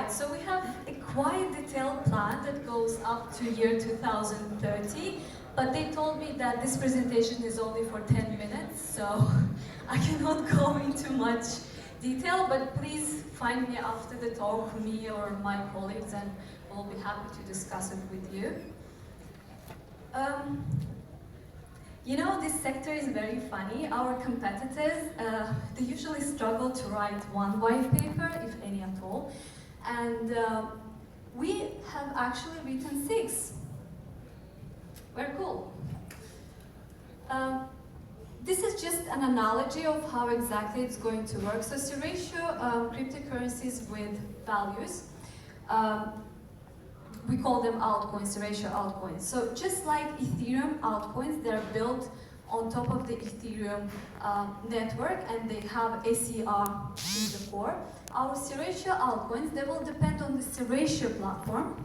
Right, so we have a quite detailed plan that goes up to year 2030, but they told me that this presentation is only for 10 minutes, so I cannot go into much detail, but please find me after the talk, me or my colleagues, and we'll be happy to discuss it with you. You know, this sector is very funny. Our competitors, they usually struggle to write one white paper, if any at all. And we have actually written 6. Very cool. This is just an analogy of how exactly it's going to work. So Ratio cryptocurrencies with values. We call them altcoins, Ratio altcoins. So just like Ethereum altcoins, they're built on top of the Ethereum network, and they have ACR in the core. Our Ratio altcoins, they will depend on the Ratio platform,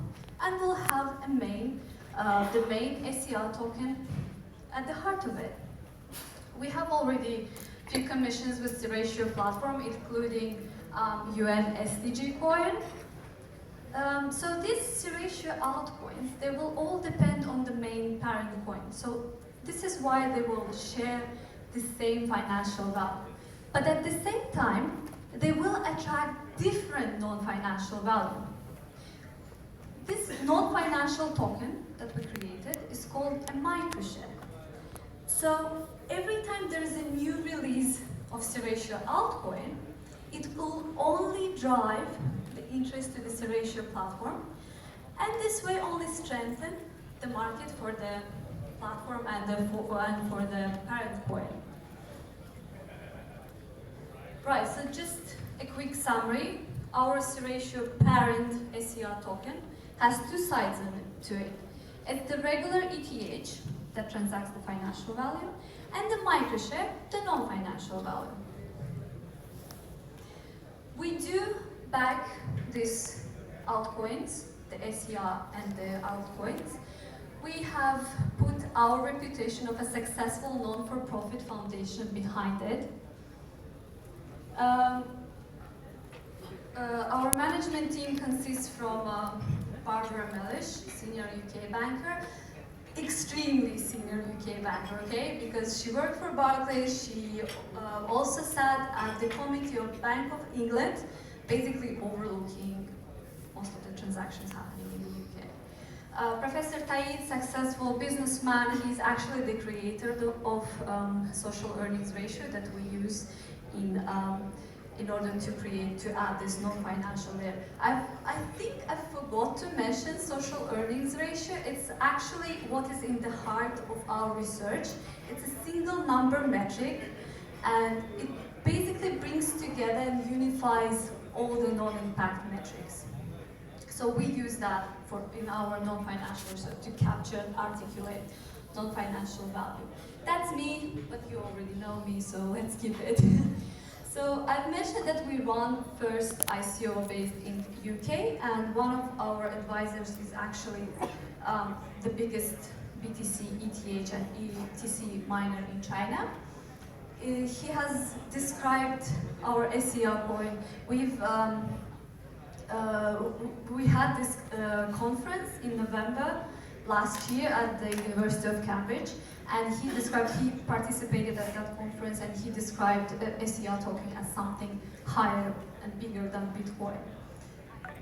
and will have a the main ACR token at the heart of it. We have already 3 commissions with the Ratio platform, including UN SDG coin. So these Ratio altcoins, they will all depend on the main parent coin. So this is why they will share the same financial value. But at the same time, they will attract different non-financial value. This non-financial token that we created is called a microshare. So every time there is a new release of Ratio altcoin, it will only drive the interest to the Ratio platform, and this way only strengthen the market for the platform and for the parent coin. Right, so just a quick summary. Our Ratio parent ACR token has 2 sides to it. It's the regular ETH that transacts the financial value, and the microshare, the non-financial value. We do back these altcoins, the ACR and the altcoins. We have put our reputation of a successful non-for-profit foundation behind it. Our management team consists from Barbara Mellish, senior UK banker, extremely senior UK banker, okay? Because she worked for Barclays, she also sat at the committee of Bank of England, basically overlooking most of the transactions happening in the UK. Professor Taid, successful businessman, he's actually the creator of social earnings ratio that we use in order to add this non-financial layer. I think I forgot to mention social earnings ratio. It's actually what is in the heart of our research. It's a single number metric, and it basically brings together and unifies all the non-impact metrics. So we use that in our non-financial research to capture and articulate non-financial value. That's me, but you already know me, so let's keep it. So I've mentioned that we run first ICO based in UK, and one of our advisors is actually the biggest BTC, ETH, and ETC miner in China. He has described our ACR coin. We had this conference in November last year at the University of Cambridge, and he participated at that conference, and he described ACR token as something higher and bigger than Bitcoin.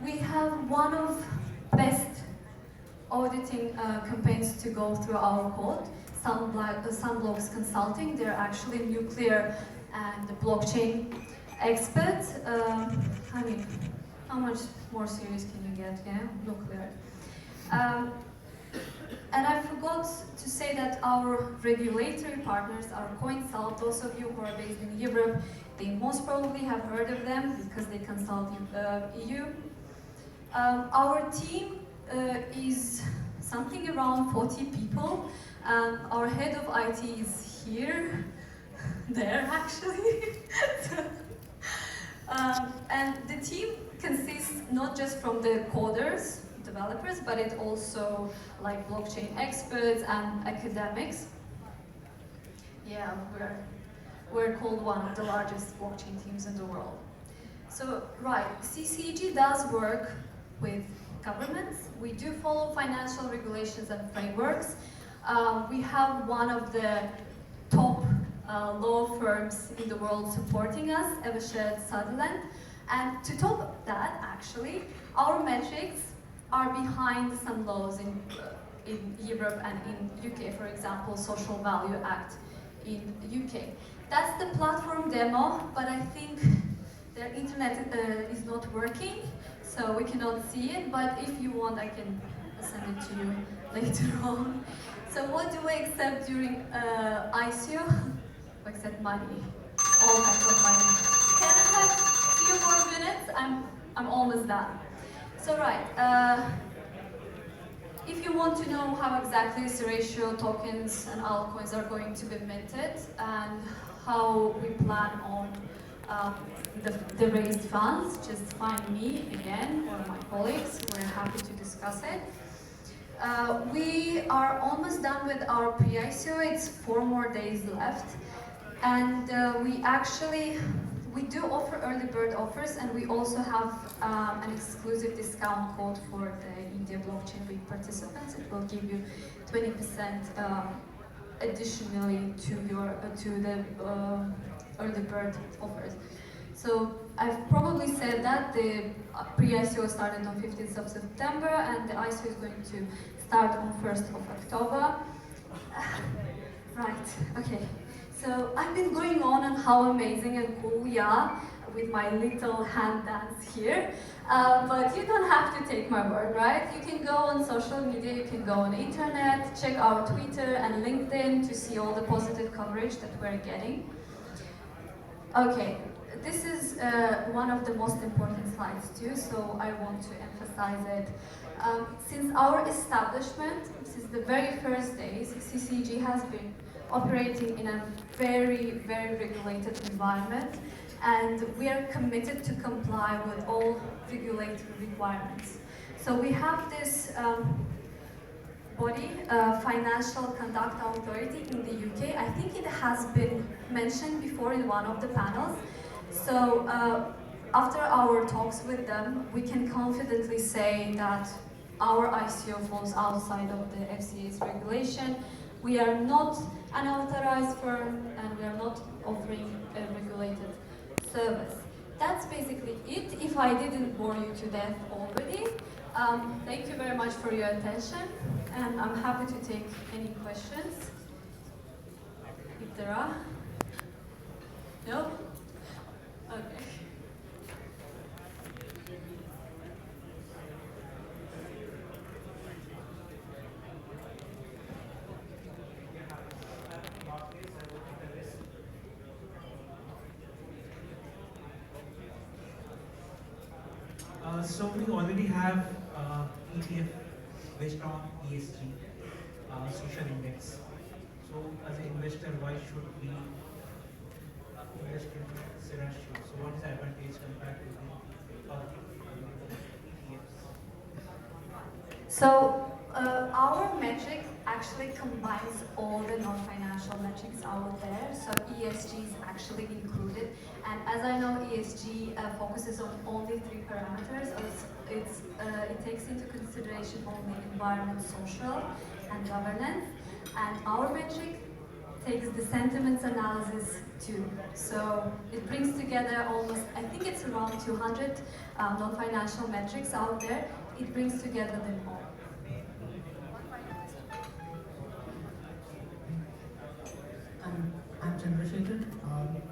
We have one of best auditing campaigns to go through our code, Sunblocks Consulting. They're actually nuclear and blockchain experts. I mean, how much more serious can you get, yeah? Nuclear. And I forgot to say that our regulatory partners are CoinSalt. Those of you who are based in Europe, they most probably have heard of them because they consult EU. Our team is something around 40 people. Our head of IT is here, there actually. And the team consists not just from the coders, developers, but it also like blockchain experts and academics. Yeah, we're called one of the largest blockchain teams in the world. So, right, CCG does work with governments. We do follow financial regulations and frameworks. We have one of the top law firms in the world supporting us, Evershed Sutherland. And to top that, actually, our metrics are behind some laws in Europe and in UK, for example, Social Value Act in UK. That's the platform demo, but I think their internet is not working, so we cannot see it, but if you want, I can send it to you later on. So what do we accept during ICO? We accept money, all kinds of money. Can I have a few more minutes? I'm almost done. So right, if you want to know how exactly Ratio tokens and altcoins are going to be minted and how we plan on the raised funds, just find me again or my colleagues. We're happy to discuss it. We are almost done with our pre-ICO. It's 4 more days left. And we do offer early bird offers, and we also have an exclusive discount code for the India Blockchain Week participants. It will give you 20% additionally to the early bird offers. So I've probably said that the pre-ICO started on 15th of September, and the ICO is going to start on 1st of October. Right, okay. So I've been going on and how amazing and cool we are with my little hand dance here. But you don't have to take my word, right? You can go on social media, you can go on the internet, check our Twitter and LinkedIn to see all the positive coverage that we're getting. Okay, this is one of the most important slides too, so I want to emphasize it. Since our establishment, since the very first days, CCG has been operating in a very, very regulated environment, and we are committed to comply with all regulatory requirements. So we have this body, Financial Conduct Authority in the UK. I think it has been mentioned before in one of the panels. So after our talks with them, we can confidently say that our ICO falls outside of the FCA's regulation. We are not an authorized firm, and we are not offering a regulated service. That's basically it. If I didn't bore you to death already, thank you very much for your attention, and I'm happy to take any questions, if there are. No? Okay. So we already have ETF based on ESG, social index. So as an investor, why should we invest in Ratio? So what is the advantage compared to the ETFs? So our metric actually combines all the non-financial metrics out there. So ESG is actually included, and as I know, ESG focuses on only 3 parameters. It takes into consideration only environment, social, and governance. And our metric takes the sentiments analysis too. So it brings together almost, I think it's around 200 non-financial metrics out there. It brings together them all. I'm Chandrasekhar.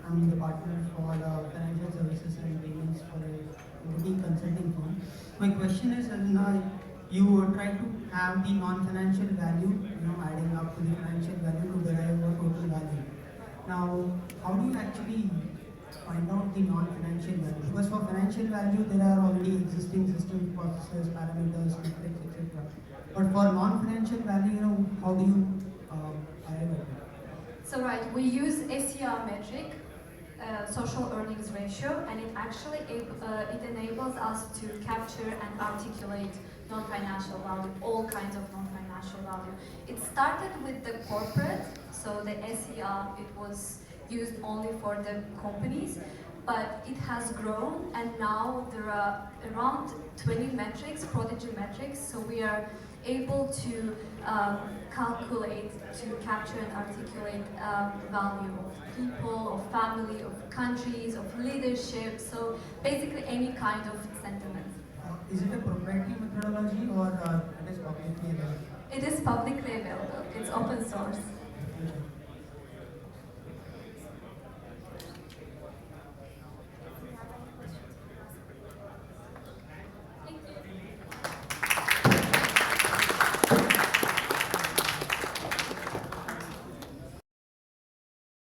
I'm the partner for financial services and payments for a boutique consulting firm. My question is, you try to have the non-financial value, adding up to the financial value to derive a total value. Now, how do you actually find out the non-financial value? Because for financial value, there are already existing systems, processes, parameters, metrics, etc. But for non-financial value, how do you arrive at it? So right, we use SER metric, social earnings ratio, and it actually it enables us to capture and articulate non-financial value, all kinds of non-financial value. It started with the corporate, so the SER, it was used only for the companies, but it has grown, and now there are around 20 metrics, prodigy metrics, so we are able to calculate, to capture and articulate value of people, of family, of countries, of leadership, so basically any kind of sentiment. Is it a proprietary methodology or it is publicly available? It is publicly available, it's open source.